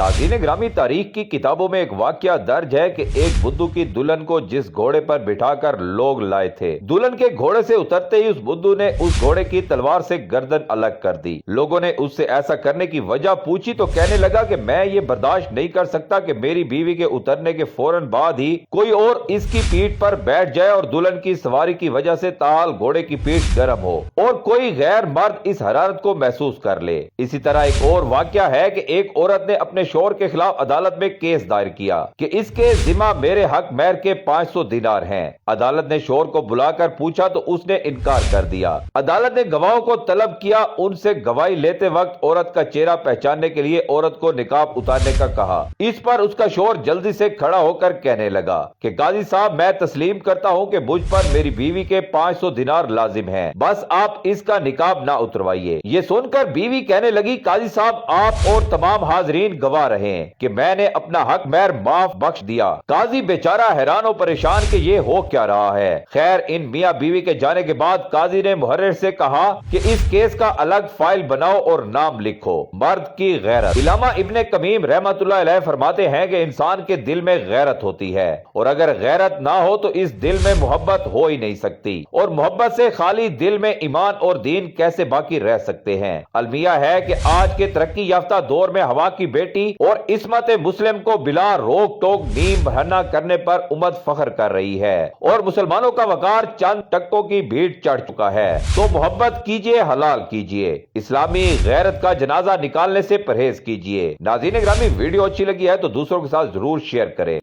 नाज़रीन ग्रामी, तारीख की किताबों में एक वाकया दर्ज है कि एक बुद्धू की दुल्हन को जिस घोड़े पर बिठाकर लोग लाए थे, दुल्हन के घोड़े से उतरते ही उस बुद्धू ने उस घोड़े की तलवार से गर्दन अलग कर दी। लोगों ने उससे ऐसा करने की वजह पूछी तो कहने लगा कि मैं ये बर्दाश्त नहीं कर सकता कि मेरी बीवी के उतरने के फौरन बाद ही कोई और इसकी पीठ पर बैठ जाए और दुल्हन की सवारी की वजह से ताल घोड़े की पीठ गर्म हो और कोई गैर मर्द इस हरारत को महसूस कर ले। इसी तरह एक और वाकया है कि एक औरत ने अपने शौहर के खिलाफ अदालत में केस दायर किया कि इसके जिम्मा मेरे हक महर के 500 दिनार हैं। अदालत ने शौहर को बुलाकर पूछा तो उसने इनकार कर दिया। अदालत ने गवाहों को तलब किया, उनसे गवाही लेते वक्त औरत का चेहरा पहचानने के लिए औरत को निकाब उतारने का कहा। इस पर उसका शौहर जल्दी से खड़ा होकर कहने लगा कि काजी साहब, मैं तस्लीम करता हूं कि मुझ पर मेरी बीवी के 500 दिनार लाजिम हैं, बस आप इसका निकाब ना उतरवाइए। ये सुनकर बीवी कहने लगी, काजी साहब, आप और तमाम हाजरीन गवाह रहे हैं कि मैंने अपना हक महर माफ बख्श दिया। काजी बेचारा हैरान और परेशान कि ये हो क्या रहा है। खैर, इन मियाँ बीवी के जाने के बाद काजी ने मुहर्रिर से कहा कि इस केस का अलग फाइल बनाओ और नाम लिखो, मर्द की गैरत। इल्लामा इब्ने कमीम रहमतुल्लाह अलैह फरमाते हैं कि इंसान के दिल में गैरत होती है और अगर गैरत ना हो तो इस दिल में मोहब्बत हो ही नहीं सकती और मोहब्बत से खाली दिल में ईमान और दीन कैसे बाकी रह सकते हैं। अलमिया है कि आज के तरक्की याफ्ता दौर में हवा की बेटी और इस्मत मुस्लिम को बिला रोक टोक नीम बहाना करने पर उम्मत फख्र कर रही है और मुसलमानों का वकार चंद टक्कों की भीड़ चढ़ चुका है। तो मोहब्बत कीजिए, हलाल कीजिए, इस्लामी गैरत का जनाजा निकालने से परहेज कीजिए। नाज़रीन ग्रामी, वीडियो अच्छी लगी है तो दूसरों के साथ जरूर शेयर करें।